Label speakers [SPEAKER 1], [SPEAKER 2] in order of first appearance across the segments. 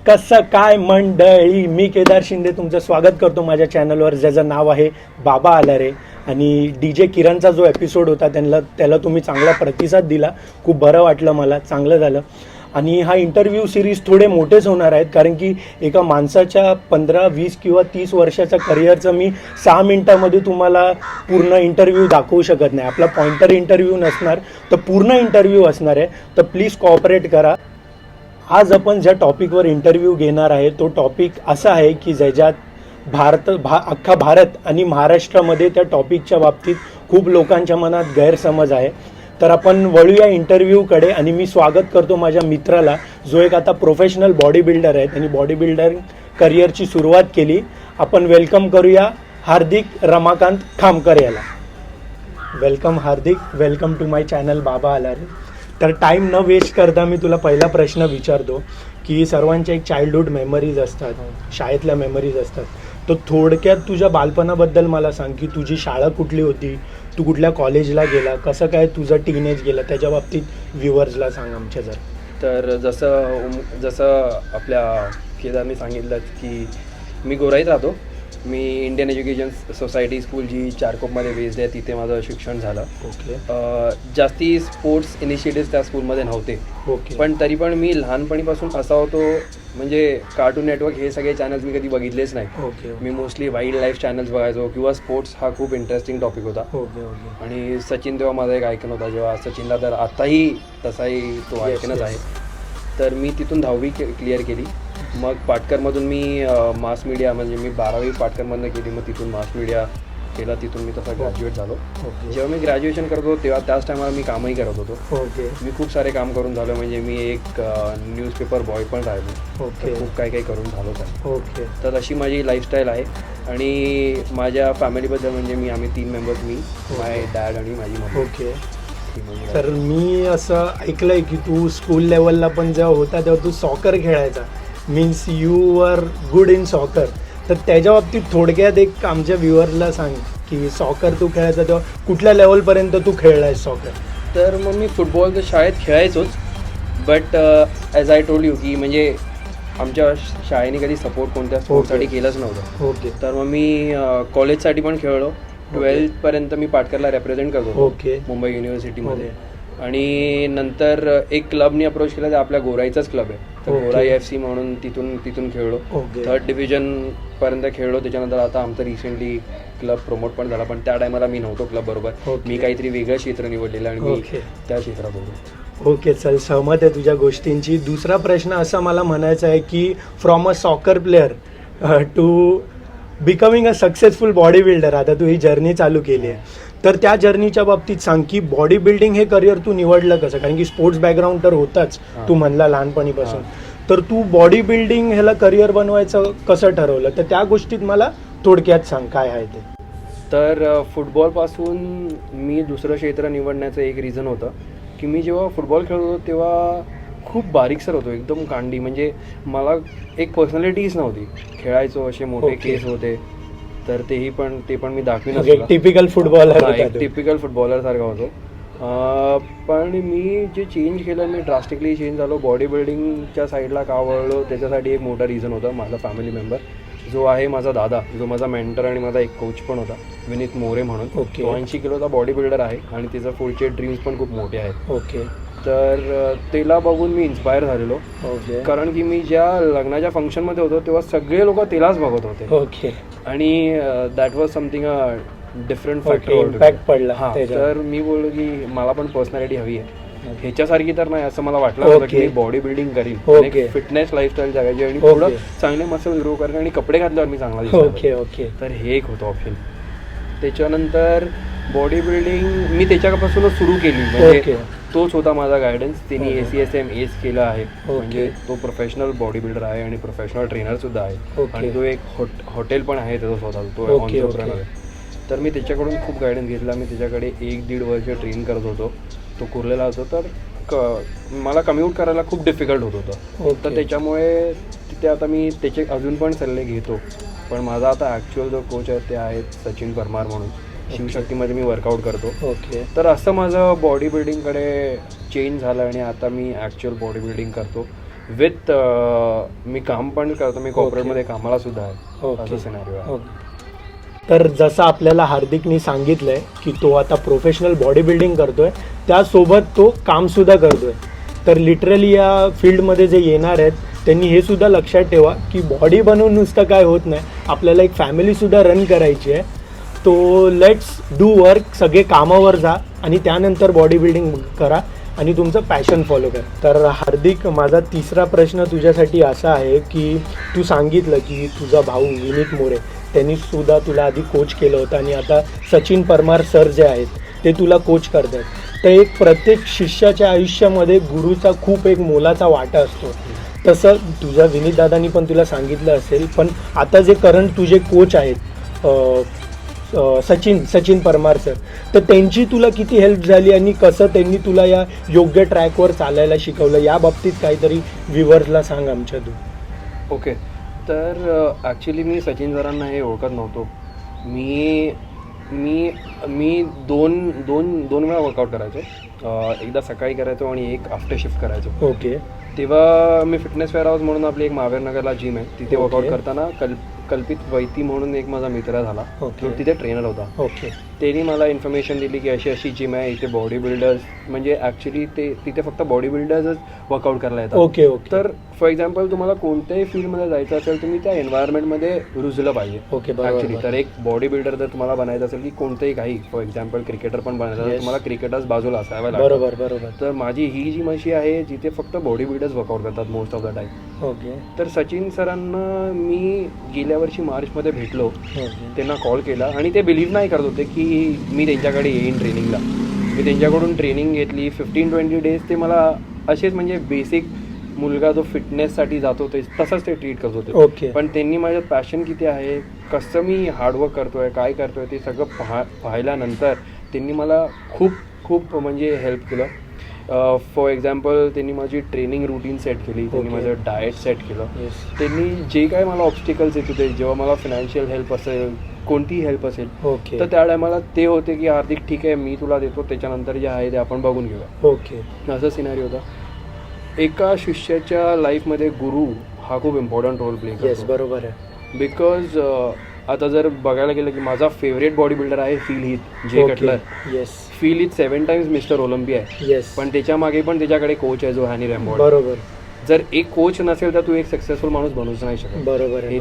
[SPEAKER 1] कसं काय मंडळी, मी केदार शिंदे तुमचं स्वागत करतो माझ्या चॅनलवर, ज्याचं नाव आहे बाबा आलारे. आणि DJ किरणचा जो एपिसोड होता त्याला तुम्ही चांगला प्रतिसाद दिला, खूप बरं वाटलं मला, चांगलं झालं. आणि हा इंटरव्ह्यू सिरीज थोडे मोठेच होणार आहेत, कारण की एका माणसाच्या 15, 20 किंवा 30 वर्षाच्या करिअरचं मी 6 मिनिटामध्ये तुम्हाला पूर्ण इंटरव्ह्यू दाखवू शकत नाही. आपला पॉइंटर इंटरव्ह्यू नसणार, तर पूर्ण इंटरव्ह्यू असणार आहे. तर प्लीज कॉपरेट करा. आज आपण ज्या टॉपिकवर इंटरव्ह्यू घेणार आहे तो टॉपिक असा आहे की ज्याच्यात अख्खा भारत आणि महाराष्ट्रामध्ये त्या टॉपिकच्या बाबतीत खूप लोकांच्या मनात गैरसमज आहे. तर आपण वळूया इंटरव्ह्यूकडे. आणि मी स्वागत करतो माझ्या मित्राला, जो एक आता प्रोफेशनल बॉडी बिल्डर आहे. त्यांनी बॉडी बिल्डर करिअरची सुरुवात केली. आपण वेलकम करूया हार्दिक रमाकांत खामकर याला. Welcome Hardik, welcome to my channel Baba Alare. तर टाईम न वेस्ट करता मी तुला पहिला प्रश्न विचारतो की सर्वांच्या एक चाइल्डहुड मेमरीज असतात, शाळेतल्या मेमरीज असतात. तर थोडक्यात तुझ्या बालपणाबद्दल मला सांग की तुझी शाळा कुठली होती, तू कुठल्या कॉलेजला गेला, कसं काय तुझं टीनेज गेलं, त्याच्या बाबतीत व्ह्युअर्सला सांग आमच्या जर.
[SPEAKER 2] तर जसं आपल्या केदारने सांगितलं की मी गोराईत राहतो. मी इंडियन एज्युकेशन सोसायटी स्कूल जी चारकोपमध्ये बेस्ड आहे, तिथे माझं शिक्षण झालं.
[SPEAKER 1] ओके.
[SPEAKER 2] जास्ती स्पोर्ट्स इनिशिएटिव्स त्या स्कूलमध्ये नव्हते.
[SPEAKER 1] ओके.
[SPEAKER 2] पण तरी पण मी लहानपणीपासून असा होतो, म्हणजे कार्टून नेटवर्क हे सगळे चॅनल्स मी कधी बघितलेच नाही.
[SPEAKER 1] ओके.
[SPEAKER 2] मी मोस्टली वाईल्ड लाईफ चॅनल्स बघायचो किंवा स्पोर्ट्स हा खूप इंटरेस्टिंग टॉपिक होता.
[SPEAKER 1] ओके. ओके.
[SPEAKER 2] आणि सचिन तेव्हा माझा एक आयकन होता. जेव्हा सचिनला तर आताही तसाही तो आयकनच आहे. तर मी तिथून 10वी क्लिअर केली. मग पाटकरमधून मी मास मीडिया, म्हणजे मी 12वी पाटकरमधनं केली. मग तिथून मास मीडिया केला, तिथून मी तसा ग्रॅज्युएट झालो. जेव्हा मी ग्रॅज्युएशन करत होतो तेव्हा त्याच टायमाला मी कामही करत होतो.
[SPEAKER 1] ओके.
[SPEAKER 2] मी खूप सारे काम करून झालो, म्हणजे मी एक न्यूजपेपर बॉय पण राहिलो.
[SPEAKER 1] ओके.
[SPEAKER 2] खूप काही करून झालो आहे.
[SPEAKER 1] ओके.
[SPEAKER 2] तर अशी माझी लाईफस्टाईल आहे. आणि माझ्या फॅमिलीबद्दल म्हणजे आम्ही 3 मेंबर्स, मी, माय डॅड आणि माझी मम्मी.
[SPEAKER 1] ओके. तर मी असं ऐकलं आहे की तू स्कूल लेवलला पण जेव्हा होता तेव्हा तू सॉकर खेळायचा, means you were good in soccer. तर त्याच्या बाबतीत थोडक्यात एक आमच्या व्ह्युअरला सांग की सॉकर तू खेळायचा तेव्हा कुठल्या लेवलपर्यंत तू खेळला आहेस सॉकर.
[SPEAKER 2] तर मग मी फुटबॉल तर शाळेत खेळायचोच, but as I told you की म्हणजे आमच्या शाळेने कधी सपोर्ट कोणत्या स्पोर्टसाठी केलंच नव्हतं.
[SPEAKER 1] ओके.
[SPEAKER 2] तर मग मी कॉलेजसाठी पण खेळलो. 12th मी पाटकरला रेप्रेझेंट करतो.
[SPEAKER 1] ओके.
[SPEAKER 2] मुंबई युनिव्हर्सिटीमध्ये. आणि नंतर एक क्लबनी अप्रोच केला, तर आपल्या गोराईचाच क्लब आहे, तर गोराई FC म्हणून तिथून खेळलो. 3rd डिव्हिजनपर्यंत खेळलो. त्याच्यानंतर आता आमचं रिसेंटली क्लब प्रमोट पण झाला, पण त्या टायमाला मी नव्हतो क्लब बरोबर. मी काहीतरी वेगळं क्षेत्र निवडलेलं आणि मी त्या क्षेत्रात होतो.
[SPEAKER 1] ओके, चल, सहमत आहे तुझ्या गोष्टींची. दुसरा प्रश्न असा मला म्हणायचा आहे की from a soccer player to becoming a successful body builder, आता तू ही जर्नी चालू केली आहे. तर त्या जर्नीच्या बाबतीत सांग की बॉडी बिल्डिंग हे करिअर तू निवडलं कसं, कारण की स्पोर्ट्स बॅकग्राऊंड तर होताच तू म्हणला लहानपणीपासून. तर तू बॉडी बिल्डिंग ह्याला करिअर बनवायचं कसं ठरवलं, तर त्या गोष्टीत मला थोडक्यात सांग काय आहे ते.
[SPEAKER 2] तर फुटबॉलपासून मी दुसरं क्षेत्र निवडण्याचं एक रिझन होतं की मी जेव्हा फुटबॉल खेळत होतो तेव्हा खूप बारीकसर होतो, एकदम कांडी. म्हणजे मला एक पर्सनॅलिटीच नव्हती. खेळायचो, असे मोठे केस होते, तर ते पण मी दाखवीन.
[SPEAKER 1] टिपिकल फुटबॉलर,
[SPEAKER 2] टिपिकल फुटबॉलर सारखा होतो. पण मी जे चेंज केलं, मी ड्रास्टिकली चेंज झालो. बॉडी बिल्डिंगच्या साईडला का वळलो त्याच्यासाठी एक मोठा रिझन होता. माझा फॅमिली मेंबर जो आहे माझा दादा, जो माझा मेंटर आणि माझा एक कोच पण होता, विनीत मोरे म्हणून. 80 किलोचा बॉडी बिल्डर आहे आणि त्याचा पुढचे ड्रीम्स पण खूप मोठे आहेत.
[SPEAKER 1] ओके.
[SPEAKER 2] तर त्याला बघून मी इन्स्पायर झालेलो.
[SPEAKER 1] ओके.
[SPEAKER 2] कारण की मी ज्या लग्नाच्या फंक्शनमध्ये होतो तेव्हा सगळे लोक त्यालाच बघत होते.
[SPEAKER 1] ओके.
[SPEAKER 2] आणि that was something a different factor.
[SPEAKER 1] Impact पडला.
[SPEAKER 2] हां, तर मी बोललो की मला पण पर्सनॅलिटी हवी आहे, ह्याच्यासारखी तर नाही असं मला वाटलं होतं की मी बॉडी बिल्डिंग करीन, फिटनेस लाईफस्टाईल जगायची आणि थोडं चांगले मसल ग्रो करेन आणि कपडे घातल्यावर मी चांगला दिसतो.
[SPEAKER 1] ओके. ओके.
[SPEAKER 2] तर हे एक होतं ऑप्शन. त्याच्यानंतर बॉडी बिल्डिंग मी त्याच्यापासूनच सुरू केली. म्हणजे तोच होता माझा गायडन्स. त्यांनी ACSM एस केलं आहे, म्हणजे तो प्रोफेशनल बॉडी बिल्डर आहे आणि प्रोफेशनल ट्रेनर सुद्धा आहे. आणि तो एक हॉटेल पण आहे त्याचा स्वतः, तो ऑन्टरप्रेनर आहे. तर मी त्याच्याकडून खूप गायडन्स घेतला. मी त्याच्याकडे 1-1.5 वर्ष ट्रेन करत होतो. तो कुर्लेला होतो, तर मला कम्युट करायला खूप डिफिकल्ट होत होतं. तर त्याच्यामुळे तिथे आता मी त्याचे अजून पण सल्ले घेतो. पण माझा आता ॲक्च्युअल जो कोच आहे ते आहेत सचिन परमार म्हणून. शिवशक्तीमध्ये मी वर्कआउट करतो.
[SPEAKER 1] ओके.
[SPEAKER 2] तर असं माझं बॉडी बिल्डिंगकडे चेंज झालं आणि आता मी ॲक्च्युअल बॉडी बिल्डिंग करतो विथ मी काम पण करतो. मी कॉर्पोरेटमध्ये कामाला सुद्धा आहे. असं सिनारिओ आहे.
[SPEAKER 1] तर जसं आपल्याला हार्दिकनी सांगितलंय की तो आता प्रोफेशनल बॉडी बिल्डिंग करतोय, त्यासोबत तो कामसुद्धा करतोय. तर लिटरली या फील्डमध्ये जे येणार आहेत त्यांनी हे सुद्धा लक्षात ठेवा की बॉडी बनवून नुसतं काय होत नाही, आपल्याला एक फॅमिलीसुद्धा रन करायची आहे. तो लेट्स डू वर्क, सगळे कामावर जा आणि त्यानंतर बॉडी बिल्डिंग करा आणि तुमचं पॅशन फॉलो करा. तर हार्दिक, माझा तिसरा प्रश्न तुझ्यासाठी असा आहे की तू सांगितलं की तुझा भाऊ विनीत मोरे त्यांनी सुद्धा तुला आधी कोच केलं होतं आणि आता सचिन परमार सर जे आहेत ते तुला कोच करतात. तर एक प्रत्येक शिष्याच्या आयुष्यामध्ये गुरुचा खूप एक मोलाचा वाटा असतो. तसं तुझ्या विनीत दादांनी पण तुला सांगितलं असेल, पण आता जे करंट तुझे कोच आहेत सचिन परमार सर, तर त्यांची तुला किती हेल्प झाली आणि कसं त्यांनी तुला या योग्य ट्रॅकवर चालायला शिकवलं, या बाबतीत काहीतरी व्ह्युअर्सला सांग आमच्या तू.
[SPEAKER 2] ओके. तर ॲक्च्युली मी सचिन सरांना हे ओळखत नव्हतो. मी मी मी दोन दोन दोन वेळा वर्कआउट करायचो. एकदा सकाळी करायचो आणि एक आफ्टर शिफ्ट करायचो.
[SPEAKER 1] ओके.
[SPEAKER 2] तेव्हा मी फिटनेस फेअर हाऊस म्हणून आपली एक महावीरनगरला जिम आहे, तिथे
[SPEAKER 1] ओके.
[SPEAKER 2] वर्कआउट करताना कल्पित वैती म्हणून एक माझा मित्र झाला.
[SPEAKER 1] ओके.
[SPEAKER 2] तो तिथे ट्रेनर होता.
[SPEAKER 1] ओके.
[SPEAKER 2] त्यांनी मला इन्फॉर्मेशन दिली की अशी अशी जिम आहे, इथे बॉडी बिल्डर्स म्हणजे ॲक्च्युली तिथे फक्त बॉडी बिल्डर्सच वर्कआउट करायला येतात.
[SPEAKER 1] ओके. ओके.
[SPEAKER 2] तर फॉर एक्झाम्पल तुम्हाला कोणत्याही फील्डमध्ये जायचं असेल तुम्ही त्या एन्व्हायरमेंटमध्ये रुजलं पाहिजे.
[SPEAKER 1] ओके.
[SPEAKER 2] ॲक्च्युली तर एक बॉडी बिल्डर जर तुम्हाला बनायचं असेल की कोणतंही काही, फॉर एक्झाम्पल क्रिकेटर पण बनायचं असेल, तुम्हाला क्रिकेटर्स बाजूला असायला लागतं.
[SPEAKER 1] बरोबर बरोबर.
[SPEAKER 2] तर माझी ही जी मशी आहे जिथे फक्त बॉडी बिल्डर्स वर्कआउट करतात most of the time.
[SPEAKER 1] Okay.
[SPEAKER 2] तर सचिन सरांना मी गेल्या वर्षी मार्चमध्ये भेटलो.
[SPEAKER 1] ओके.
[SPEAKER 2] त्यांना कॉल केला आणि ते बिलीव्ह नाही करत होते की मी त्यांच्याकडे येईन ट्रेनिंगला. मी त्यांच्याकडून ट्रेनिंग घेतली 15-20 डेज. ते मला असेच म्हणजे बेसिक मुलगा जो फिटनेससाठी जातो ते तसंच ते ट्रीट करत होते.
[SPEAKER 1] ओके.
[SPEAKER 2] पण त्यांनी माझ्यात पॅशन किती आहे, कसं मी हार्डवर्क करतोय, काय करतोय ते सगळं पाहिल्यानंतर त्यांनी मला खूप खूप म्हणजे हेल्प केलं. फॉर एक्झाम्पल त्यांनी माझी ट्रेनिंग रुटीन सेट केली, त्यांनी माझं डाएट सेट केलं. त्यांनी जे काय मला ऑब्स्टिकल्स येत होते, जेव्हा मला फायनान्शियल हेल्प असेल, कोणतीही हेल्प असेल,
[SPEAKER 1] ओके.
[SPEAKER 2] तर त्या टायमाला ते होते की हार्दिक ठीक आहे मी तुला देतो, त्याच्यानंतर जे आहे ते आपण बघून घेऊया.
[SPEAKER 1] ओके.
[SPEAKER 2] असं सिनारी होता. एका शिष्याच्या लाईफमध्ये गुरु हा खूप इम्पॉर्टंट रोल प्ले
[SPEAKER 1] येस,
[SPEAKER 2] करतो.
[SPEAKER 1] बरोबर आहे.
[SPEAKER 2] बिकॉज आता जर बघायला गेलं की माझा फेवरेट बॉडी बिल्डर आहे फिल हीथ, जे कटलर.
[SPEAKER 1] येस.
[SPEAKER 2] फिल हीथ 7 टाइम्स मिस्टर ओलंपिया आहे.
[SPEAKER 1] येस.
[SPEAKER 2] पण त्याच्या मागे पण त्याच्याकडे कोच आहे जो हॅनी रॅम्बॉड.
[SPEAKER 1] बरोबर.
[SPEAKER 2] जर एक कोच नसेल तर तू एक सक्सेसफुल माणूस बनूच नाही शकत.
[SPEAKER 1] बरोबर आहे.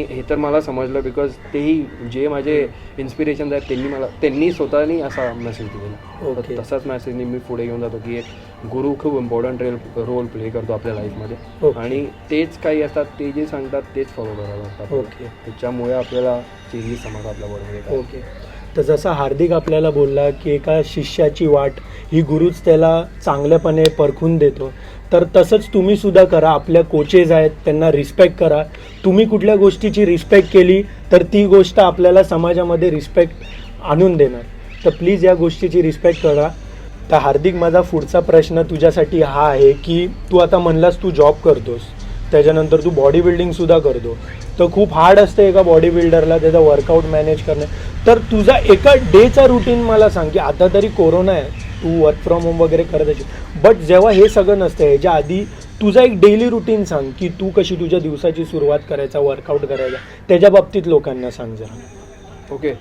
[SPEAKER 2] हे तर मला समजलं. बिकॉज तेही जे माझे इन्स्पिरेशन आहेत त्यांनी स्वतःनी असा मेसेज दिलेला.
[SPEAKER 1] ओके.
[SPEAKER 2] तसाच मेसेजनी मी पुढे घेऊन जातो की गुरु खूप इम्पॉर्टंट रोल प्ले करतो आपल्या लाईफमध्ये. आणि तेच काही असतात, ते जे सांगतात तेच फॉलो करायला लागतात.
[SPEAKER 1] ओके.
[SPEAKER 2] त्याच्यामुळे आपल्याला चेंजेस समजतात आपल्या बॉडीमध्ये.
[SPEAKER 1] ओके. तर जसा हार्दिक आपल्याला बोलला की एका शिष्याची वाट ही गुरुच त्याला चांगल्यापणे परखून देतो, तर तसंच तुम्ही सुद्धा करा. आपल्या कोचेस आहेत त्यांना रिस्पेक्ट करा. तुम्ही कुठल्या गोष्टीची रिस्पेक्ट केली तर ती गोष्ट आपल्याला समाजामध्ये रिस्पेक्ट आणून देणार. तर प्लीज या गोष्टीची रिस्पेक्ट करा. तर हार्दिक, माझा पुढचा प्रश्न तुझ्यासाठी हा आहे की तू आता म्हणलास तू जॉब करतोस, त्याच्यानंतर तू बॉडी बिल्डिंगसुद्धा करतो, तर खूप हार्ड असतं एका बॉडी बिल्डरला त्याचा वर्कआउट मॅनेज करणे. तर तुझा एका डेचा रुटीन मला सांग की आता तरी कोरोना आहे, तू वर्क फ्रॉम होम वगैरे करत असेल, बट जेव्हा हे सगळं नसतं ह्याच्या आधी तुझा एक डेली रुटीन सांग की तू कशी तुझ्या दिवसाची सुरुवात करायचा, वर्कआउट करायचा, त्याच्या बाबतीत लोकांना सांग जरा.
[SPEAKER 2] ओके.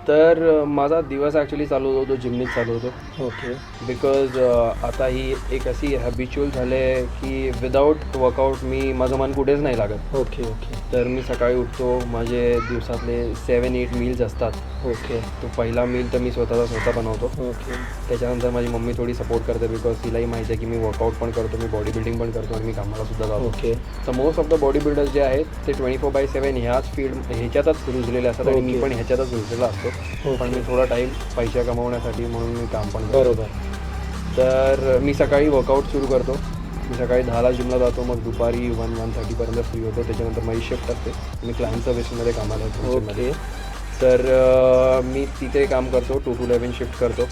[SPEAKER 2] तर माझा दिवस ॲक्च्युली चालू होतो जिमनीत चालू होतो.
[SPEAKER 1] ओके.
[SPEAKER 2] बिकॉज आता ही एक अशी हॅबिच्युअल झाले आहे की विदाऊट वर्कआउट माझं मन कुठेच नाही लागत.
[SPEAKER 1] ओके. ओके.
[SPEAKER 2] तर मी सकाळी उठतो, माझे दिवसातले 7-8 मील्स असतात.
[SPEAKER 1] ओके.
[SPEAKER 2] तो पहिला मील तर मी स्वतः बनवतो.
[SPEAKER 1] ओके.
[SPEAKER 2] त्याच्यानंतर माझी मम्मी थोडी सपोर्ट करते, बिकॉज तिलाही माहिती आहे की मी वर्कआउट पण करतो, मी बॉडी बिल्डिंग पण करतो आणि मी कामाला सुद्धा जातो.
[SPEAKER 1] ओके.
[SPEAKER 2] तर most of the body builders जे आहेत ते 24/7 ह्याच ह्याच्यातच रुजलेले असतात आणि मी पण ह्याच्यातच रुजलेला असतो. पण मी थोडा टाईम पैसे कमवण्यासाठी म्हणून मी काम पण करतो.
[SPEAKER 1] बरोबर.
[SPEAKER 2] तर मी सकाळी वर्कआउट सुरू करतो. मी सकाळी 10ला जिमला जातो, मग दुपारी 1-1:30पर्यंत फ्री होतो. त्याच्यानंतर माझी शिफ्ट असते, मी क्लायंट सर्व्हिसमध्ये कामाला येतो.
[SPEAKER 1] ओके.
[SPEAKER 2] तर मी तिथे काम करतो, 2 to 11 शिफ्ट करतो.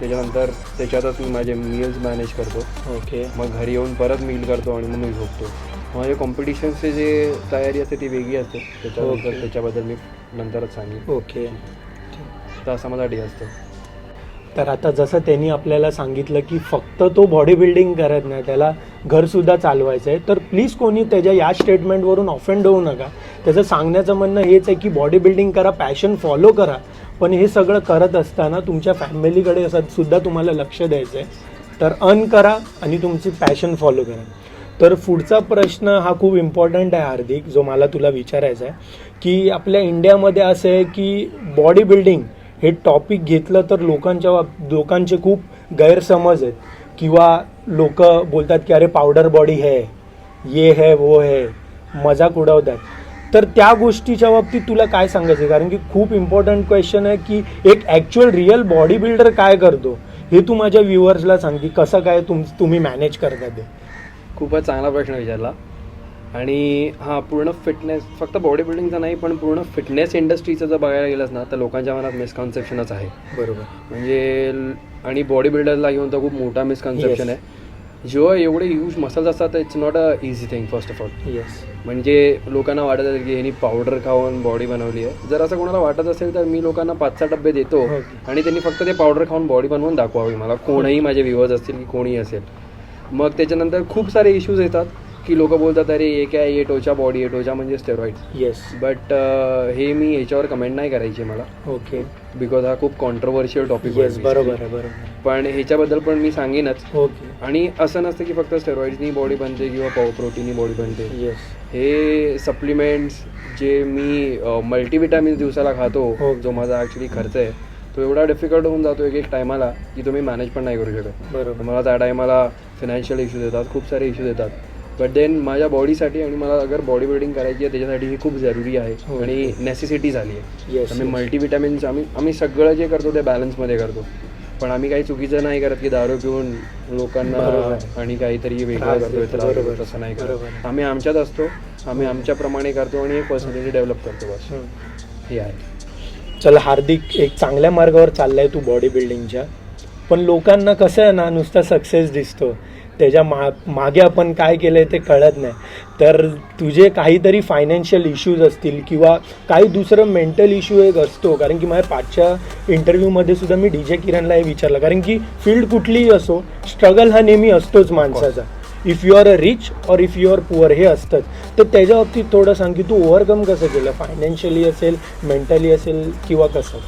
[SPEAKER 2] त्याच्यानंतर त्याच्यातच मी माझे मील्स मॅनेज करतो.
[SPEAKER 1] ओके.
[SPEAKER 2] मग घरी येऊन परत मील करतो आणि मग मी झोपतो. माझ्या कॉम्पिटिशनचे जे तयारी असते ती वेगळी असते, त्याच्याबद्दल मी नंतरच सांगेन.
[SPEAKER 1] ओके.
[SPEAKER 2] तर असा माझा डे असतो.
[SPEAKER 1] तर आता जसं त्यांनी आपल्याला सांगितलं की फक्त तो बॉडी बिल्डिंग करत नाही, त्याला घरसुद्धा चालवायचं आहे, तर प्लीज कोणी त्याच्या या स्टेटमेंटवरून ऑफेंड होऊ नका. त्याचं सांगण्याचं म्हणणं हेच आहे की बॉडी बिल्डिंग करा, पॅशन फॉलो करा, पण हे सगळं करत असताना तुमच्या फॅमिलीकडे सुद्धा तुम्हाला लक्ष द्यायचं आहे. तर अर्न करा आणि तुमची पॅशन फॉलो करा. तर पुढचा प्रश्न हा खूप इम्पॉर्टंट आहे हार्दिक, जो मला तुला विचारायचा आहे की आपल्या इंडियामध्ये असं आहे की बॉडी बिल्डिंग हे टॉपिक घेतलं तर लोकांचे खूप गैरसमज आहेत, किंवा लोक बोलतात की अरे पावडर बॉडी है, ये है वो है, मजाक उडवतात. तर त्या गोष्टीच्या बाबतीत तुला काय सांगायचं आहे? कारण की खूप इम्पॉर्टंट क्वेश्चन आहे की एक ॲक्च्युअल रिअल बॉडी बिल्डर काय करतो हे तू माझ्या व्ह्युअर्सला सांग की कसं काय तुम्ही मॅनेज करता ते.
[SPEAKER 2] खूपच चांगला प्रश्न विचारला. आणि हां, पूर्ण फिटनेस, फक्त बॉडी बिल्डिंगचा नाही पण पूर्ण फिटनेस इंडस्ट्रीचं जर बघायला गेलंच ना तर लोकांच्या मनात मिसकन्सेप्शनच आहे.
[SPEAKER 1] बरोबर.
[SPEAKER 2] म्हणजे आणि बॉडी बिल्डरला घेऊन तर खूप मोठा मिसकन्सेप्शन आहे. जेव्हा एवढे ह्यूज मसल्स असतात, it's not a easy thing first of all.
[SPEAKER 1] Yes.
[SPEAKER 2] म्हणजे लोकांना वाटत असेल की ह्यांनी पावडर खाऊन बॉडी बनवली आहे. जर असं कोणाला वाटत असेल तर मी लोकांना 5-6 डब्बे देतो आणि त्यांनी फक्त ते पावडर खाऊन बॉडी बनवून दाखवावी मला, कोणीही माझे व्ह्युअर्स असतील की कोणी असेल. मग त्याच्यानंतर खूप सारे इश्यूज येतात की लोक बोलतात अरे हे काय, ये टोचा बॉडी आहे, टोचा म्हणजे स्टेरॉइड्स.
[SPEAKER 1] येस.
[SPEAKER 2] बट हे मी ह्याच्यावर कमेंट नाही करायची मला.
[SPEAKER 1] ओके.
[SPEAKER 2] बिकॉज हा खूप कॉन्ट्रोवर्शियल टॉपिक
[SPEAKER 1] येस. बरोबर आहे. बरोबर.
[SPEAKER 2] पण ह्याच्याबद्दल पण मी सांगेनच.
[SPEAKER 1] ओके.
[SPEAKER 2] आणि असं नसतं की फक्त स्टेरॉइड्सनी बॉडी बनते किंवा प्रोटीननी बॉडी बनते.
[SPEAKER 1] येस.
[SPEAKER 2] हे सप्लिमेंट्स जे मी मल्टीविटॅमिन्स दिवसाला खातो, जो माझा ॲक्च्युली खर्च आहे, तो एवढा डिफिकल्ट होऊन जातो एक टायमाला की तुम्ही मॅनेज पण नाही करू शकत.
[SPEAKER 1] बरोबर.
[SPEAKER 2] मला त्या टायमाला फायनान्शियल इश्यूज येतात, खूप सारे इश्यूज येतात. बट देन माझ्या बॉडीसाठी आणि मला अगर बॉडी बिल्डिंग करायची आहे त्याच्यासाठी ही खूप जरुरी आहे आणि नेसेसिटी झाली आहे.
[SPEAKER 1] येस.
[SPEAKER 2] आम्ही मल्टीविटॅमिन्स आम्ही सगळं जे करतो ते बॅलन्समध्ये करतो. पण आम्ही काही चुकीचं नाही करत की दारू पिऊन लोकांना आणि काहीतरी वेगळं करतो, तसं नाही करत. आम्ही आमच्यात असतो, आम्ही आमच्याप्रमाणे करतो आणि एक पर्सनॅलिटी डेव्हलप करतो, बस हे आहे.
[SPEAKER 1] चल हार्दिक, एक चांगल्या मार्गावर चाललाय तू बॉडी बिल्डिंगच्या, पण लोकांना कसं आहे ना, नुसता सक्सेस दिसतो, त्याच्या मागे आपण काय केलं आहे ते कळत नाही. तर तुझे काहीतरी फायनान्शियल इश्यूज असतील किंवा काही दुसरं मेंटल इश्यू एक असतो. कारण की माझ्या 5च्या इंटरव्ह्यूमध्ये सुद्धा मी DJ किरणला हे विचारलं, कारण की फील्ड कुठलीही असो, स्ट्रगल हा नेहमी असतोच माणसाचा. If you are a rich और इफ यू आर पुअर हे असतंच. तर त्याच्या बाबतीत थोडं सांग की तू ओव्हरकम कसं केलं, फायनान्शियली असेल, मेंटली असेल किंवा कसं.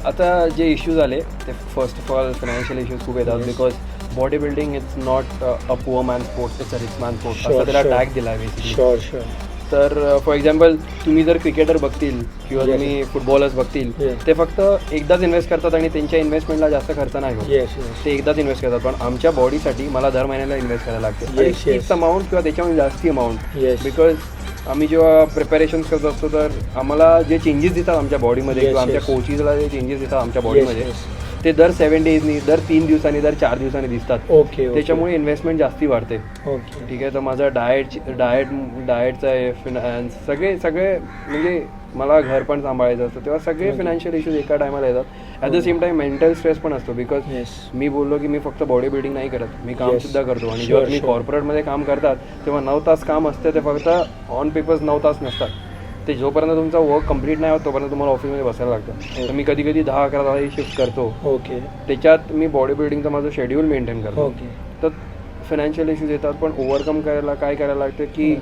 [SPEAKER 2] आता जे इश्यूज आले ते first of all financial issues खूप येतात. Because body building it's not a poor man sport, it's a rich man sport, असं त्याला टॅग दिला आहे बेसिकली.
[SPEAKER 1] शुअर.
[SPEAKER 2] तर फॉर एक्झाम्पल तुम्ही जर क्रिकेटर बघतील किंवा तुम्ही फुटबॉलर्स बघतील, ते फक्त एकदाच इन्व्हेस्ट करतात आणि त्यांच्या इन्व्हेस्टमेंटला जास्त खर्च नाही होत. ते एकदाच इन्व्हेस्ट करतात. पण आमच्या बॉडीसाठी मला दर महिन्याला इन्व्हेस्ट करायला लागते तीच अमाऊंट किंवा त्याच्यामध्ये जास्ती अमाऊंट. बिकॉज आम्ही जेव्हा प्रिपरेशन्स करत असतो तर आम्हाला जे चेंजेस दिसतात आमच्या बॉडीमध्ये किंवा आमच्या कोचीसला जे चेंजेस दिसतात आमच्या बॉडीमध्ये, ते दर 7 डेजनी, दर 3 दिवसांनी, दर 4 दिवसांनी दिसतात.
[SPEAKER 1] ओके.
[SPEAKER 2] त्याच्यामुळे इन्व्हेस्टमेंट जास्ती वाढते.
[SPEAKER 1] ओके.
[SPEAKER 2] ठीक आहे. तर माझं डाएटचं आहे, फिनान्स, सगळे म्हणजे मला घर पण सांभाळायचं असतं, तेव्हा सगळे फायनान्शियल इश्यूज एका टायमाला येतात. At the same time mental stress पण असतो. बिकॉज मी बोललो की मी फक्त बॉडी बिल्डिंग नाही करत, मी कामसुद्धा करतो. आणि जेव्हा तुम्ही कॉर्पोरेटमध्ये काम करतात तेव्हा 9 तास काम असते, ते फक्त ऑन पेपर्स 9 तास नसतात. ते जोपर्यंत तुमचा वर्क कंप्लीट नाही होत तोपर्यंत तुम्हाला ऑफिसमध्ये बसायला लागतं. तर मी कधी 10-11 तास शिफ्ट करतो.
[SPEAKER 1] ओके.
[SPEAKER 2] त्याच्यात मी बॉडी बिल्डिंगचं माझं शेड्यूल मेंटेन करतो.
[SPEAKER 1] ओके.
[SPEAKER 2] तर फायनान्शियल इश्यूज येतात, पण ओव्हरकम करायला काय करायला लागतं की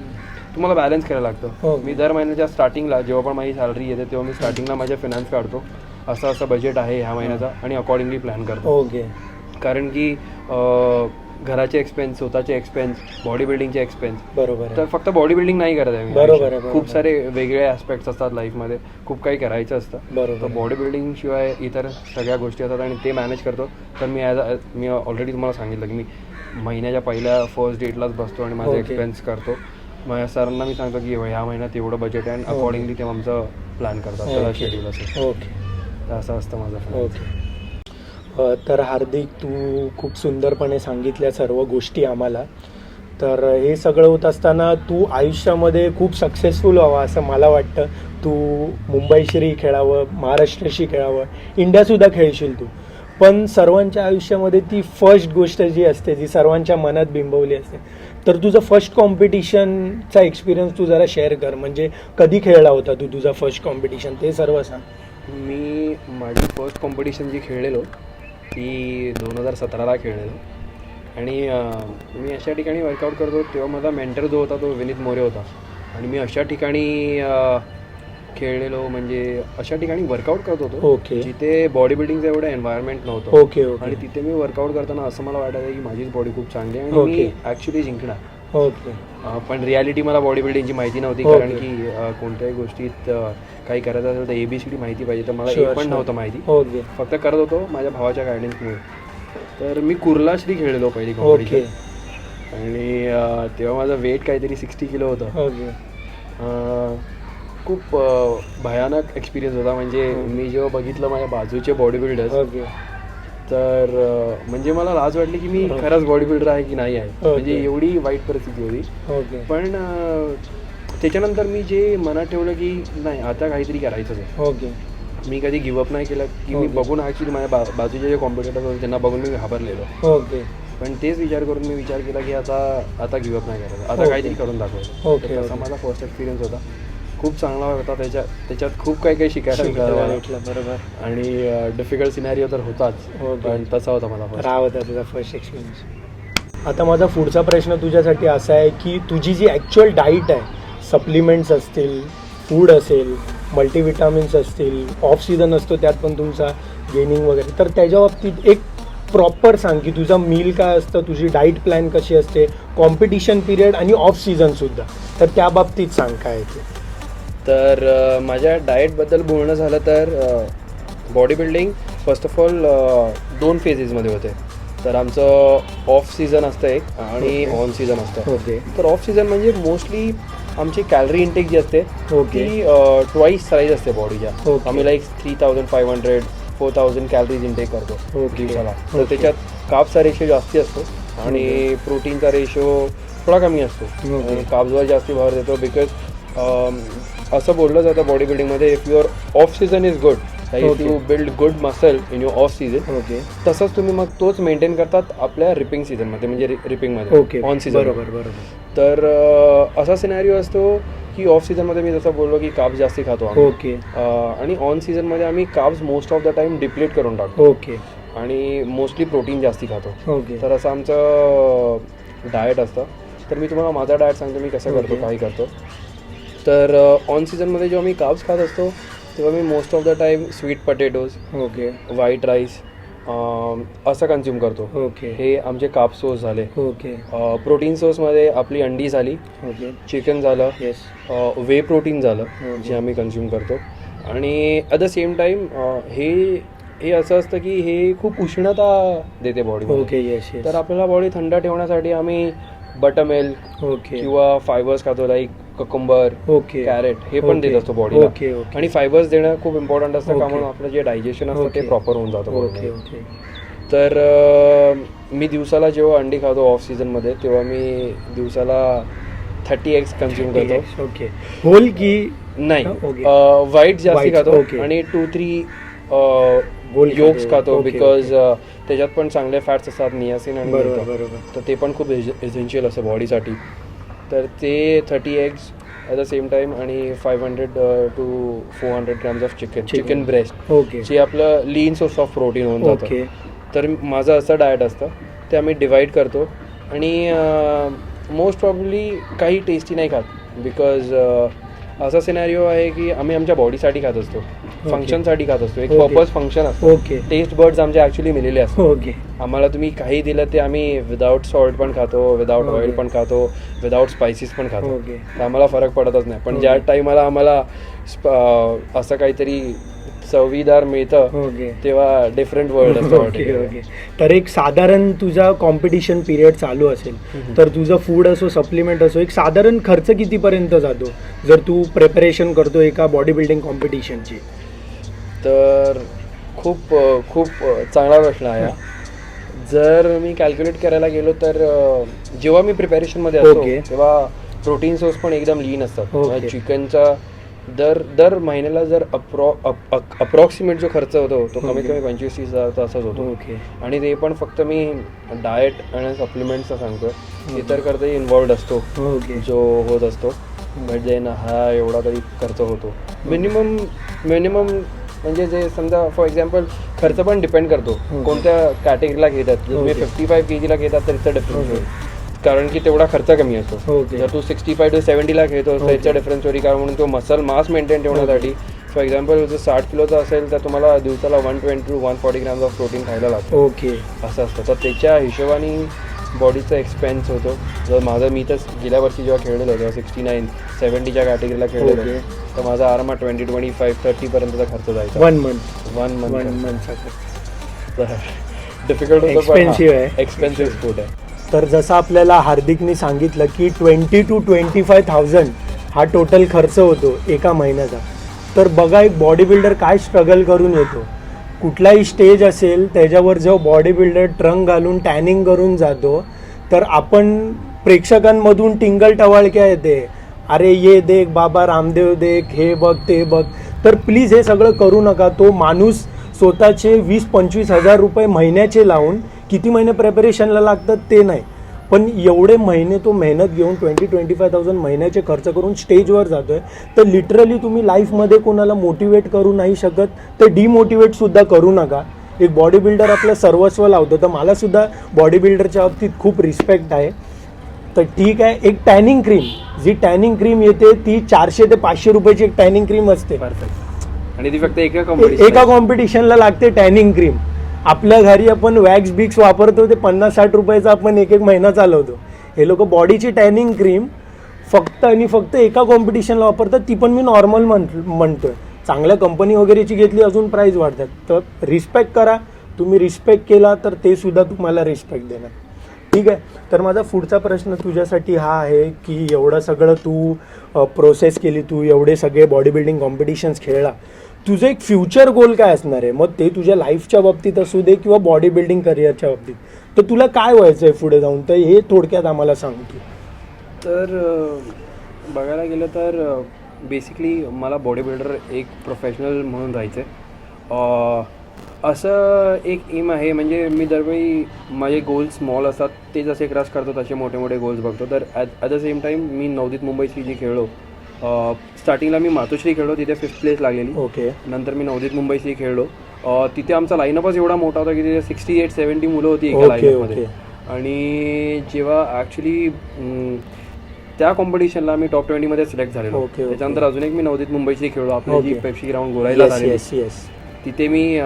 [SPEAKER 2] तुम्हाला बॅलन्स करायला लागतं. मी दर महिन्याच्या स्टार्टिंगला जेव्हा पण माझी सॅलरी येते तेव्हा मी स्टार्टिंगला माझे फायनान्स काढतो, असं बजेट आहे ह्या महिन्याचा, आणि अकॉर्डिंगली प्लॅन करतो.
[SPEAKER 1] ओके.
[SPEAKER 2] कारण की घराचे एक्सपेन्स, स्वतःचे एक्सपेन्स, बॉडी बिल्डिंगचे एक्सपेन्स.
[SPEAKER 1] बरोबर.
[SPEAKER 2] तर फक्त बॉडी बिल्डिंग नाही करत आहे मी.
[SPEAKER 1] बरोबर आहे.
[SPEAKER 2] खूप सारे वेगळे ॲस्पेक्ट्स असतात लाईफमध्ये, खूप काही करायचं असतं.
[SPEAKER 1] बरोबर.
[SPEAKER 2] तर बॉडी बिल्डिंग शिवाय इतर सगळ्या गोष्टी असतात आणि ते मॅनेज करतो. तर मी ऑलरेडी तुम्हाला सांगितलं की मी महिन्याच्या पहिल्या फर्स्ट डेटलाच बसतो आणि माझे एक्सपेन्स करतो. माझ्या सरांना मी सांगतो की ह्या महिन्यात एवढं बजेट आहे आणि अकॉर्डिंगली ते आमचं प्लॅन करतात, त्याला शेड्यूल असेल.
[SPEAKER 1] ओके.
[SPEAKER 2] तर असं असतं माझं.
[SPEAKER 1] ओके. तर हार्दिक, तू खूप सुंदरपणे सांगितल्या सर्व गोष्टी आम्हाला. तर हे सगळं होत असताना तू आयुष्यामध्ये खूप सक्सेसफुल व्हावा असं मला वाटतं. तू मुंबईश्री खेळावं, महाराष्ट्रशी खेळावं, इंडियासुद्धा खेळशील तू. पण सर्वांच्या आयुष्यामध्ये ती फर्स्ट गोष्ट जी असते ती सर्वांच्या मनात बिंबवली असते. तर तुझं फर्स्ट कॉम्पिटिशनचा एक्सपिरियन्स तू जरा शेअर कर. म्हणजे कधी खेळला होता तू तुझा फर्स्ट कॉम्पिटिशन ते सर्व सांग.
[SPEAKER 2] मी माझी फर्स्ट कॉम्पिटिशन जी खेळलेलो ती 2017ला खेळलेलो. आणि मी अशा ठिकाणी वर्कआउट करतो तेव्हा माझा मेंटर जो होता तो विनीत मोरे होता. आणि मी अशा ठिकाणी खेळलेलो, म्हणजे अशा ठिकाणी वर्कआउट करत होतो
[SPEAKER 1] ओके.
[SPEAKER 2] जिथे बॉडी बिल्डिंगचं एवढं एन्व्हायरमेंट नव्हतं.
[SPEAKER 1] Okay okay.
[SPEAKER 2] आणि तिथे मी वर्कआउट करताना असं मला वाटायचं की माझीच बॉडी खूप चांगली आहे आणि
[SPEAKER 1] ओके.
[SPEAKER 2] मी ॲक्च्युली जिंकणार.
[SPEAKER 1] ओके
[SPEAKER 2] पण रियालिटी मला बॉडी बिल्डिंगची माहिती नव्हती.
[SPEAKER 1] ओके.
[SPEAKER 2] कारण की कोणत्याही गोष्टीत काही करायचं असेल तर ABCD माहिती पाहिजे, तर मला
[SPEAKER 1] Sure,
[SPEAKER 2] हे पण
[SPEAKER 1] sure.
[SPEAKER 2] नव्हतं माहिती.
[SPEAKER 1] ओके
[SPEAKER 2] फक्त करत होतो माझ्या भावाच्या गायडन्समुळे. तर मी कुर्लाश्री खेळलेलो पहिली
[SPEAKER 1] ओके
[SPEAKER 2] कॉम्पिटिशन. आणि तेव्हा माझं वेट काहीतरी 60 किलो होतं.
[SPEAKER 1] ओके.
[SPEAKER 2] खूप भयानक एक्सपिरियन्स होता. म्हणजे मी जेव्हा बघितलं माझ्या बाजूचे बॉडी बिल्डर्स,
[SPEAKER 1] ओके
[SPEAKER 2] तर म्हणजे मला लाज वाटली की मी खरंच बॉडी बिल्डर आहे की नाही आहे. म्हणजे एवढी वाईट परिस्थिती होती.
[SPEAKER 1] ओके.
[SPEAKER 2] पण त्याच्यानंतर मी जे मनात ठेवलं की नाही आता काहीतरी करायचंच आहे.
[SPEAKER 1] ओके.
[SPEAKER 2] मी कधी गिवअप नाही केलं की मी
[SPEAKER 1] ओके.
[SPEAKER 2] बघून ॲक्च्युली माझ्या बाजूचे जे कॉम्पिटिटर्स होते त्यांना बघून मी घाबरलेलो.
[SPEAKER 1] ओके.
[SPEAKER 2] पण तेच विचार करून मी विचार केला की आता गिवअप नाही करायचं, आता
[SPEAKER 1] ओके.
[SPEAKER 2] काहीतरी करून दाखवायचं.
[SPEAKER 1] ओके,
[SPEAKER 2] तर तसा
[SPEAKER 1] ओके.
[SPEAKER 2] माझा फर्स्ट एक्सपिरियन्स होता. खूप चांगला होता. त्याच्यात खूप काही शिकायला मिळालं मला.
[SPEAKER 1] बरोबर.
[SPEAKER 2] आणि डिफिकल्ट सिनॅरिओ तर होताच,
[SPEAKER 1] ओके.
[SPEAKER 2] पण तसा होता मला first.
[SPEAKER 1] राहा होता तुझा फर्स्ट एक्सपिरियन्स. आता माझा पुढचा प्रश्न तुझ्यासाठी असा आहे की तुझी जी ॲक्च्युअल डाईट आहे, सप्लिमेंट्स असतील, फूड असेल, मल्टीविटामिन्स असतील, ऑफ सीझन असतो त्यात पण तुमचा गेनिंग वगैरे, तर त्याच्या बाबतीत एक प्रॉपर सांग की तुझा मील काय असतं, तुझी डाईट प्लॅन कशी असते, कॉम्पिटिशन पिरियड आणि ऑफ सीझनसुद्धा, तर त्या बाबतीत सांग काय ते.
[SPEAKER 2] तर माझ्या डाएटबद्दल बोलणं झालं तर body building first of all 2 फेजेसमध्ये होते. तर आमचं ऑफ सीझन असतं एक आणि ऑन सीझन असतं.
[SPEAKER 1] ओके.
[SPEAKER 2] तर ऑफ सीझन म्हणजे मोस्टली आमची कॅलरी इंटेक जी असते
[SPEAKER 1] ओके.
[SPEAKER 2] ती ट्वाईस साईज असते बॉडीच्या.
[SPEAKER 1] ओके.
[SPEAKER 2] आम्ही लाईक 3500-4000 कॅलरीज इंटेक करतो
[SPEAKER 1] ओके.
[SPEAKER 2] दिवसाला. तर
[SPEAKER 1] ओके.
[SPEAKER 2] त्याच्यात काप्सचा रेशो जास्ती असतो आणि प्रोटीनचा रेशो थोडा कमी असतो.
[SPEAKER 1] ओके.
[SPEAKER 2] आणि काप्सवर जास्ती भर देतो बिकॉज असं बोललं जातं बॉडी बिल्डिंगमध्ये if your of season is good, if
[SPEAKER 1] okay.
[SPEAKER 2] You build good muscle in your of season,
[SPEAKER 1] okay.
[SPEAKER 2] तसंच तुम्ही मग तोच मेंटेन करतात आपल्या रिपिंग सीझनमध्ये, म्हणजे रिपिंगमध्ये
[SPEAKER 1] ओके.
[SPEAKER 2] On season.
[SPEAKER 1] बरोबर बरोबर.
[SPEAKER 2] तर असा सिनॅरिओ असतो की ऑफ सीझनमध्ये मी जसं बोललो की काप्स जास्ती खातो आम्ही.
[SPEAKER 1] ओके.
[SPEAKER 2] आणि ऑन सीझनमध्ये आम्ही काप्स most of the time deplete करून टाकतो
[SPEAKER 1] ओके.
[SPEAKER 2] आणि मोस्टली प्रोटीन जास्ती खातो.
[SPEAKER 1] ओके.
[SPEAKER 2] तर असं आमचं डाएट असतं. तर मी तुम्हाला माझा डाएट सांगतो मी कसं करतो,
[SPEAKER 1] ओके.
[SPEAKER 2] काय करतो. तर ऑन सीझनमध्ये जेव्हा मी काप्स खात असतो तेव्हा मी most of the time sweet potatoes,
[SPEAKER 1] okay.
[SPEAKER 2] White rice असं कन्झ्युम करतो.
[SPEAKER 1] ओके.
[SPEAKER 2] हे आमचे काप सोर्स झाले.
[SPEAKER 1] ओके.
[SPEAKER 2] प्रोटीन सोर्समध्ये आपली अंडी झाली,
[SPEAKER 1] ओके.
[SPEAKER 2] चिकन झालं,
[SPEAKER 1] येस.
[SPEAKER 2] वे प्रोटीन झालं
[SPEAKER 1] ओके.
[SPEAKER 2] जे आम्ही कन्झ्युम करतो. आणि ॲट द सेम टाईम हे असं असतं की हे खूप उष्णता देते बॉडीमध्ये.
[SPEAKER 1] ओके. Yes yes.
[SPEAKER 2] तर आपल्याला बॉडी थंड ठेवण्यासाठी आम्ही बटरमिल्क
[SPEAKER 1] ओके.
[SPEAKER 2] किंवा फायबर्स खातो, लाईक ककुंबर,
[SPEAKER 1] ओके.
[SPEAKER 2] कॅरेट, हे पण
[SPEAKER 1] ओके.
[SPEAKER 2] देत असतो बॉडीला.
[SPEAKER 1] ओके. ओके.
[SPEAKER 2] आणि फायबर्स देणं खूप इम्पॉर्टंट असतं, का
[SPEAKER 1] ओके.
[SPEAKER 2] म्हणून आपलं जे डायजेशन असतं ते
[SPEAKER 1] ओके.
[SPEAKER 2] प्रॉपर होऊन जातं
[SPEAKER 1] ओके.
[SPEAKER 2] body मध्ये.
[SPEAKER 1] ओके.
[SPEAKER 2] तर मी दिवसाला जेव्हा अंडी खातो ऑफ सीझनमध्ये तेव्हा मी दिवसाला 30 eggs कन्झ्युम करतो.
[SPEAKER 1] ओके. होल की
[SPEAKER 2] नाही,
[SPEAKER 1] ओके.
[SPEAKER 2] व्हाईट जास्ती
[SPEAKER 1] Whites,
[SPEAKER 2] खातो
[SPEAKER 1] ओके.
[SPEAKER 2] आणि 2-3
[SPEAKER 1] गोल
[SPEAKER 2] योग्स खातो
[SPEAKER 1] ओके,
[SPEAKER 2] बिकॉज त्याच्यात पण चांगले फॅट्स असतात, नियासिन आणि
[SPEAKER 1] बरोबर
[SPEAKER 2] मिल्क.
[SPEAKER 1] बरोबर.
[SPEAKER 2] तर ते पण खूप एसेन्शियल असतं बॉडीसाठी. तर ते 30 eggs at the same time आणि 500 to 400 grams of chicken breast,
[SPEAKER 1] okay.
[SPEAKER 2] जे आपलं लीन सोर्स ऑफ प्रोटीन होऊन जातं.
[SPEAKER 1] ओके.
[SPEAKER 2] तर माझं असं डाएट असतं, ते आम्ही डिवाईड करतो. आणि मोस्ट प्रॉब्ली काही टेस्टी नाही खात बिकॉज असा सिनॅरिओ आहे की आम्ही आमच्या बॉडीसाठी खात असतो, फंक्शनसाठी खात असतो, एक
[SPEAKER 1] ओके.
[SPEAKER 2] पर्पज फंक्शन असतं.
[SPEAKER 1] ओके.
[SPEAKER 2] टेस्ट बर्ड्स आमचे ॲक्च्युली मिलेले असतात.
[SPEAKER 1] ओके.
[SPEAKER 2] आम्हाला तुम्ही काही दिलं ते आम्ही विदाऊट सॉल्ट पण खातो, विदाऊट ऑइल
[SPEAKER 1] ओके.
[SPEAKER 2] पण खातो, विदाऊट स्पायसीस पण खातो.
[SPEAKER 1] ओके.
[SPEAKER 2] तर आम्हाला फरक पडतच नाही. पण
[SPEAKER 1] ओके.
[SPEAKER 2] ज्या टाईमाला आम्हाला असं काहीतरी चवीदार मिळतं
[SPEAKER 1] ओके.
[SPEAKER 2] तेव्हा डिफरंट वर्ल्ड असतं.
[SPEAKER 1] ओके. ओके. तर एक साधारण तुझा कॉम्पिटिशन पिरियड चालू असेल तर तुझं फूड असो, सप्लिमेंट असो, एक साधारण खर्च कितीपर्यंत जातो जर तू प्रिपरेशन करतो एका बॉडी बिल्डिंग कॉम्पिटिशनची?
[SPEAKER 2] तर खूप खूप चांगला प्रश्न आहे हा. जर मी कॅल्क्युलेट करायला गेलो तर जेव्हा मी प्रिपॅरेशनमध्ये असतो
[SPEAKER 1] ओके.
[SPEAKER 2] तेव्हा प्रोटीन सोर्स पण एकदम लीन असतात.
[SPEAKER 1] ओके.
[SPEAKER 2] चिकनचा दर महिन्याला जर अप्रॉक्सिमेट जो खर्च होतो तो कमीत कमी 25-30 तासच होतो.
[SPEAKER 1] ओके.
[SPEAKER 2] आणि ते पण फक्त मी डाएट आणि सप्लिमेंट्सचा सांगतो. इतर खर्चही इन्व्हॉल्ड असतो
[SPEAKER 1] ओके.
[SPEAKER 2] जो होत असतो. म्हणजे ना हा एवढा तरी खर्च होतो मिनिमम. म्हणजे जे समजा फॉर एक्झाम्पल खर्च पण डिपेंड करतो कोणत्या कॅटेगरीला घेतात. जर तुम्ही 55 kg ला घेतात तर इथं डिफरन्स होईल, कारण की तेवढा खर्च कमी असतो. जर तू 65 to 70 ला घेतो तर याचा डिफरन्स होईल, कारण म्हणून तो मसल मास मेंटेन ठेवण्यासाठी फॉर एक्झाम्पल जर 60 किलोचा असेल तर तुम्हाला दिवसाला 120 to 140 grams ऑफ प्रोटीन खायला लागतो.
[SPEAKER 1] ओके.
[SPEAKER 2] असं असतं. तर त्याच्या हिशोबाने बॉडीचा एक्सपेन्स होतो. जर माझं मी तर गेल्या वर्षी जेव्हा खेळलेलो तेव्हा 69-70च्या कॅटेगरीला खेळलेलो, तर माझा आरामात 20-25-30 पर्यंतचा खर्च जायचा.
[SPEAKER 1] One month.
[SPEAKER 2] डिफिकल्ट होतं,
[SPEAKER 1] एक्सपेन्सिव्ह आहे.
[SPEAKER 2] एक्सपेन्सिव्ह स्पोर्ट आहे.
[SPEAKER 1] तर जसं आपल्याला हार्दिकने सांगितलं की 20,000 to 25,000 हा टोटल खर्च होतो एका महिन्याचा. तर बघा एक बॉडी बिल्डर काय स्ट्रगल करून येतो. कुठलाही स्टेज असेल त्याच्यावर जेव्हा बॉडी बिल्डर ट्रंक घालून टॅनिंग करून जातो तर आपण प्रेक्षकांमधून टिंगल टवाळक्या येते, अरे ये देख बाबा रामदेव देख, हे बघ ते बघ. तर प्लीज हे सगळं करू नका. तो माणूस स्वतःचे 20-25 हजार रुपये महिन्याचे लावून किती महिने प्रेपरेशनला लागतात ते नाही, पण एवढे महिने तो मेहनत घेऊन 20-25,000 महिन्याचे खर्च करून स्टेजवर जातोय. तर लिटरली तुम्ही लाईफमध्ये कोणाला मोटिवेट करू नाही शकत, तर डिमोटिवेटसुद्धा करू नका. एक बॉडी बिल्डर आपलं सर्वस्व लावतो. तर मला सुद्धा बॉडी बिल्डरच्या बाबतीत खूप रिस्पेक्ट आहे. तर ठीक आहे, एक टॅनिंग क्रीम, जी टॅनिंग क्रीम येते ती 400 ते 500 रुपयाची एक टॅनिंग क्रीम असते.
[SPEAKER 2] आणि ती फक्त एका
[SPEAKER 1] कॉम्पिटिशनला लागते टॅनिंग क्रीम. आपल्या घरी आपण वॅक्स बिक्स वापरतो, ते 50-60 रुपयाचा आपण एक महिना चालवतो. हे लोक बॉडीची टॅनिंग क्रीम फक्त आणि फक्त एका कॉम्पिटिशनला वापरतात, ती पण मी नॉर्मल म्हणतोय. चांगल्या कंपनी वगैरेची घेतली अजून प्राईस वाढतात. तर रिस्पेक्ट करा. तुम्ही रिस्पेक्ट केला तर ते सुद्धा तुम्हाला रिस्पेक्ट देणार. ठीक आहे. तर माझा पुढचा प्रश्न तुझ्यासाठी हा आहे की एवढं सगळं तू प्रोसेस केली, तू एवढे सगळे बॉडी बिल्डिंग कॉम्पिटिशन्स खेळला, तुझं एक फ्युचर गोल काय असणार आहे? मग ते तुझ्या लाईफच्या बाबतीत असू दे किंवा बॉडी बिल्डिंग करिअरच्या बाबतीत, तर तुला काय व्हायचं आहे पुढे जाऊन, तर हे थोडक्यात आम्हाला सांग तू.
[SPEAKER 2] तर बघायला गेलं तर बेसिकली मला बॉडी बिल्डर एक प्रोफेशनल म्हणून राहायचं आहे. असं एक एम आहे. म्हणजे मी दरवेळी माझे गोल्स स्मॉल असतात, ते जसे क्रॉस करतो तसे मोठे मोठे गोल्स बघतो. तर ॲट द सेम टाईम मी नवदीप मुंबईची जी खेळलो, स्टार्टिंगला मी मातोश्री खेळलो, तिथे 5th प्लेस लागलेली.
[SPEAKER 1] ओके.
[SPEAKER 2] नंतर मी नवदीप मुंबईशी खेळलो. तिथे आमचा लाईनअपच एवढा मोठा होता की तिथे 68-70 मुलं होती एका लाईनअपमध्ये. आणि जेव्हा ॲक्च्युली त्या कॉम्पिटिशनला मी टॉप 20मध्ये सिलेक्ट झालेलो. त्याच्यानंतर अजून एक मी नवदीप मुंबईशी खेळलो, आपली जी पेप्सी ग्राउंड गोराईला झालेली, तिथे मी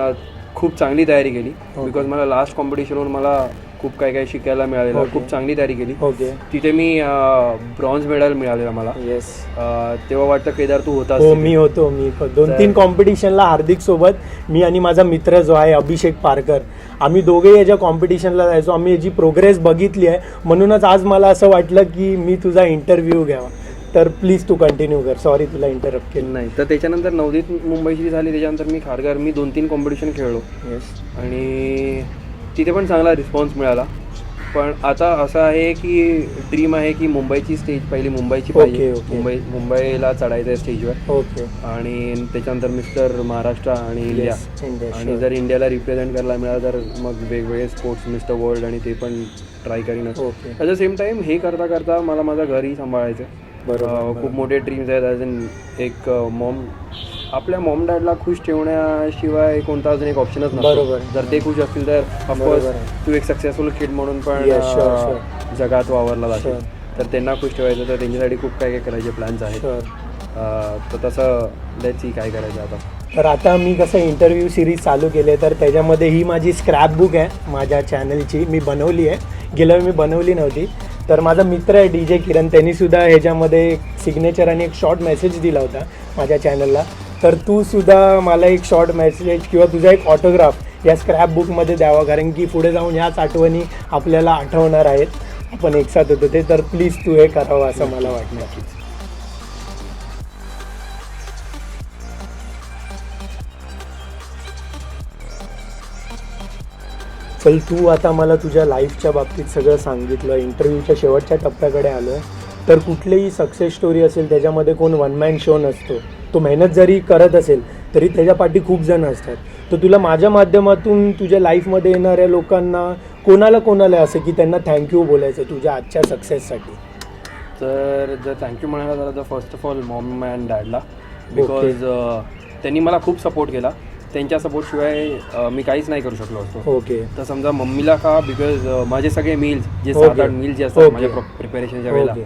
[SPEAKER 2] खूप चांगली तयारी केली. बिकॉज मला लास्ट कॉम्पिटिशनवर मला खूप काही काही शिकायला मिळालेलं. खूप चांगली तयारी केली. तिथे मी ब्रॉन्झ मेडल मिळालेला मला. तेव्हा वाटतं केदार तू होतास.
[SPEAKER 1] मी होतो. मी 2-3 कॉम्पिटिशनला हार्दिक सोबत, मी आणि माझा मित्र जो आहे अभिषेक पारकर, आम्ही दोघे याच्या कॉम्पिटिशनला जायचो. आम्ही याची प्रोग्रेस बघितली आहे, म्हणूनच आज मला असं वाटलं की मी तुझा इंटरव्ह्यू घ्यावा. तर प्लीज तू कंटिन्यू कर. सॉरी तुला इंटरप्ट केलं.
[SPEAKER 2] नाही, तर त्याच्यानंतर नवदीप मुंबईची झाली, त्याच्यानंतर मी खारघर, मी 2-3 कॉम्पिटिशन खेळलो. आणि तिथे पण चांगला रिस्पॉन्स मिळाला. पण आता असं आहे की ड्रीम आहे की मुंबईची स्टेज पहिली मुंबईची पाहिजे. मुंबईला चढायचं आहे स्टेजवर.
[SPEAKER 1] ओके.
[SPEAKER 2] आणि त्याच्यानंतर मिस्टर महाराष्ट्र आणि इंडिया. आणि जर इंडियाला रिप्रेझेंट करायला मिळालं तर मग वेगवेगळे स्पोर्ट्स, मिस्टर वर्ल्ड आणि ते पण ट्राय करीनच. ॲट द सेम टाईम हे करता करता मला माझा घरही सांभाळायचं. खूप मोठे ड्रीम्स आहेत. ॲज इन एक मॉम, आपल्या मॉम डॅडला खुश ठेवण्याशिवाय कोणता अजून एक ऑप्शनच नसतो. जर ते खुश असतील तर ऑफकोर्स तू एक सक्सेसफुल किड म्हणून पण जगात वावरला जाशील. तर त्यांना खुश ठेवायचं, तर त्यांच्यासाठी खूप काही काही करायचे प्लॅन्स आहेत. तर तसं लेट्स सी काय करायचं आता.
[SPEAKER 1] तर आता मी कसं इंटरव्ह्यू सिरीज चालू केले, तर त्याच्यामध्ये ही माझी स्क्रॅप बुक आहे माझ्या चॅनलची. मी बनवली आहे, गेल्या वेळी मी बनवली नव्हती. तर माझा मित्र आहे DJ किरण, त्यांनीसुद्धा ह्याच्यामध्ये एक सिग्नेचर आणि एक शॉर्ट मेसेज दिला होता माझ्या चॅनलला. तर तू सुद्धा मला एक शॉर्ट मेसेज किंवा तुझा एक ऑटोग्राफ या स्क्रॅप बुकमध्ये द्यावा, कारण की पुढे जाऊन ह्याच आठवणी आपल्याला आठवणार आहेत. आपण एकसाथ होतो ते. तर प्लीज तू हे करावं असं मला वाटलं. चल, तू आता मला तुझ्या लाईफच्या बाबतीत सगळं सांगितलं, इंटरव्ह्यूच्या शेवटच्या टप्प्याकडे आलो आहे. तर कुठलीही सक्सेस स्टोरी असेल त्याच्यामध्ये कोण वन मॅन शो नसतो. तो मेहनत जरी करत असेल तरी त्याच्या पाठी खूप जण असतात. तर तुला माझ्या माध्यमातून तुझ्या लाईफमध्ये येणाऱ्या लोकांना कोणाला असं की त्यांना थँक्यू बोलायचं तुझ्या आजच्या सक्सेससाठी?
[SPEAKER 2] तर जर थँक्यू म्हणायला झालं तर first of all mom and डॅडला, बिकॉज त्यांनी मला खूप सपोर्ट केला. त्यांच्या सपोर्टशिवाय मी काहीच नाही करू शकलो असतो.
[SPEAKER 1] ओके.
[SPEAKER 2] तर समजा मम्मीला का, बिकॉज माझे सगळे मील्स जे
[SPEAKER 1] Okay.
[SPEAKER 2] 7-8 मील्स जे असतात
[SPEAKER 1] Okay.
[SPEAKER 2] माझ्या प्रिपरेशनच्या वेळेला,
[SPEAKER 1] ओके.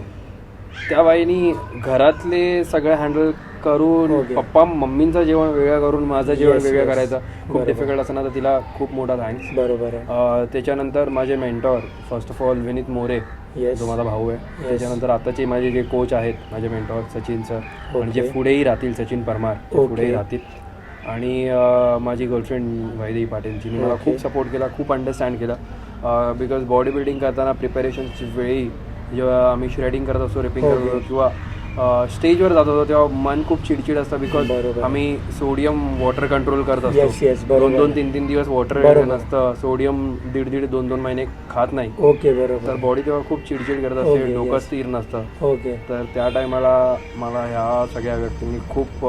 [SPEAKER 2] त्या बाईनी घरातले सगळं हँडल करून
[SPEAKER 1] Okay.
[SPEAKER 2] पप्पा मम्मींचं जेवण वेगळं करून माझं जेवण
[SPEAKER 1] Yes,
[SPEAKER 2] वेगळं
[SPEAKER 1] yes.
[SPEAKER 2] करायचं खूप
[SPEAKER 1] बरोबर.
[SPEAKER 2] डिफिकल्ट असताना तर तिला खूप मोठा थँक्स.
[SPEAKER 1] बरोबर आहे.
[SPEAKER 2] त्याच्यानंतर माझे mentor first of all Vineet More,
[SPEAKER 1] yes.
[SPEAKER 2] जो माझा भाऊ आहे.
[SPEAKER 1] Yes.
[SPEAKER 2] त्याच्यानंतर आताचे माझे जे कोच आहेत माझे मेंटॉर सचिन सर,
[SPEAKER 1] Okay.
[SPEAKER 2] आणि जे पुढेही राहतील सचिन परमार, ते
[SPEAKER 1] Okay.
[SPEAKER 2] पुढेही राहतील. आणि माझी गर्लफ्रेंड वैदेही पाटील, जिने मला
[SPEAKER 1] Okay.
[SPEAKER 2] खूप सपोर्ट केला, खूप अंडरस्टँड केला. बिकॉज बॉडी बिल्डिंग करताना प्रिपरेशनची वेळी जेव्हा आम्ही श्रेडिंग करत असतो, रिपिंग करत
[SPEAKER 1] Okay.
[SPEAKER 2] असतो किंवा स्टेजवर जात होतो तेव्हा मन खूप चिडचिड असतं. बिकॉज
[SPEAKER 1] बरोबर.
[SPEAKER 2] आम्ही सोडियम वॉटर कंट्रोल करत
[SPEAKER 1] Yes,
[SPEAKER 2] असतो.
[SPEAKER 1] yes, बरोबर.
[SPEAKER 2] 2-3 दिवस वॉटर
[SPEAKER 1] बरोबर.
[SPEAKER 2] नसतं, सोडियम 1.5-2 महिने खात नाही.
[SPEAKER 1] ओके. बरोबर.
[SPEAKER 2] तर बॉडी तेव्हा खूप चिडचिड करत
[SPEAKER 1] Okay,
[SPEAKER 2] असते, डोकं
[SPEAKER 1] yes.
[SPEAKER 2] स्थिर नसतं.
[SPEAKER 1] ओके.
[SPEAKER 2] तर त्या टायमाला मला ह्या सगळ्या व्यक्तींनी खूप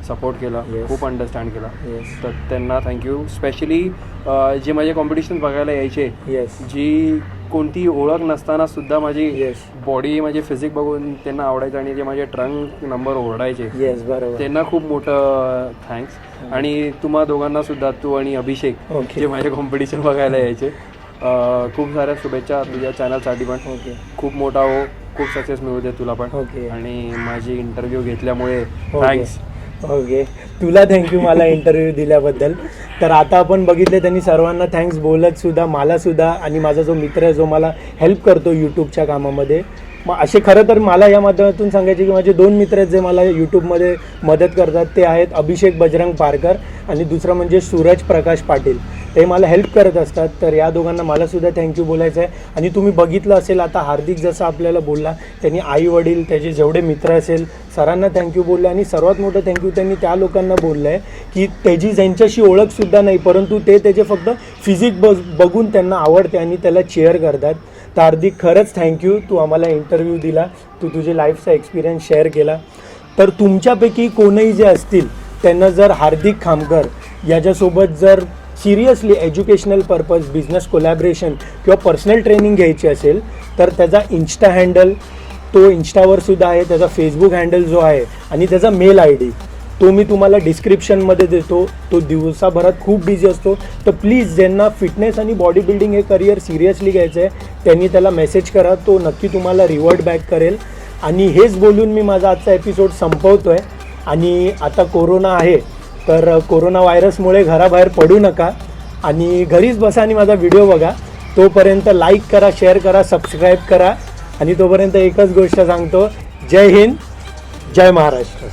[SPEAKER 2] सपोर्ट केला,
[SPEAKER 1] Yes.
[SPEAKER 2] खूप अंडरस्टँड केला.
[SPEAKER 1] येस.
[SPEAKER 2] तर त्यांना थँक्यू. स्पेशली जे माझे कॉम्पिटिशन बघायला यायचे,
[SPEAKER 1] येस.
[SPEAKER 2] जी कोणती ओळख नसताना सुद्धा माझी
[SPEAKER 1] येस.
[SPEAKER 2] बॉडी, माझी फिजिक बघून त्यांना आवडायचं आणि जे माझे ट्रंक नंबर ओरडायचे,
[SPEAKER 1] येस. बरोबर.
[SPEAKER 2] त्यांना खूप मोठं थँक्स. आणि तुम्हा दोघांना सुद्धा, तू आणि अभिषेक,
[SPEAKER 1] ओके.
[SPEAKER 2] जे माझे कॉम्पिटिशन बघायला यायचे, खूप साऱ्या शुभेच्छा तुझ्या चॅनलसाठी पण.
[SPEAKER 1] ओके.
[SPEAKER 2] खूप मोठा हो, खूप सक्सेस मिळू दे तुला पण.
[SPEAKER 1] ओके.
[SPEAKER 2] आणि माझी इंटरव्ह्यू घेतल्यामुळे
[SPEAKER 1] ओके.
[SPEAKER 2] थँक्स.
[SPEAKER 1] ओके. तुला थँक्यू मला इंटरव्ह्यू दिल्याबद्दल. तर आता आपण बघितले त्यांनी सर्वांना थँक्स बोलत सुद्धा मला सुद्धा, आणि माझा जो मित्र आहे जो मला हेल्प करतो यूट्यूबच्या कामामध्ये. मग असे खरं तर मला या माध्यमातून सांगायचे की माझे 2 मित्र आहेत जे मला यूट्यूबमध्ये मदत करतात. ते आहेत अभिषेक बजरंग पारकर आणि दुसरं म्हणजे सूरज प्रकाश पाटील. ते मला हेल्प करत असतात. तर या दोघांना मला सुद्धा थँक्यू बोलायचं आहे. आणि तुम्ही बघितलं असेल आता हार्दिक जसं आपल्याला बोलला, त्यांनी आई वडील, त्याचे जेवढे मित्र असेल सरांना थँक्यू बोलले. आणि सर्वात मोठं थँक्यू त्यांनी त्या लोकांना बोललं आहे की त्याची ज्यांच्याशी ओळखसुद्धा नाही, परंतु ते त्याचे फक्त फिजिक बघून त्यांना आवडते आणि त्याला चेअर करतात. तर हार्दिक खरंच थँक्यू, तू आम्हाला इंटरव्ह्यू दिला, तू तुझे लाईफचा एक्सपिरियन्स शेअर केला. तर तुमच्यापैकी कोणीही जे असतील त्यांना जर हार्दिक खामकर याच्यासोबत जर seriously educational purpose, business collaboration किंवा पर्सनल ट्रेनिंग घ्यायची असेल तर त्याचा इन्स्टा हँडल, तो इन्स्टावर सुद्धा आहे, त्याचा फेसबुक हँडल जो आहे आणि त्याचा मेल ID तो मी तुम्हाला डिस्क्रिप्शनमध्ये देतो. तो दिवसाभरात खूप बिझी असतो. तर प्लीज ज्यांना फिटनेस आणि बॉडी बिल्डिंग हे करिअर सिरियसली घ्यायचं आहे त्यांनी त्याला मेसेज करा, तो नक्की तुम्हाला रिवॉर्ड बॅक करेल. आणि हेच बोलून मी माझा आजचा एपिसोड संपवतो आहे. आणि आता कोरोना आहे तर कोरोना व्हायरसमुळे घराबाहेर पडू नका आणि घरीच बसा आणि माझा व्हिडिओ बघा. तोपर्यंत लाईक करा, शेअर करा, सबस्क्राईब करा. आणि तोपर्यंत एकच गोष्ट सांगतो, जय हिंद, जय महाराष्ट्र.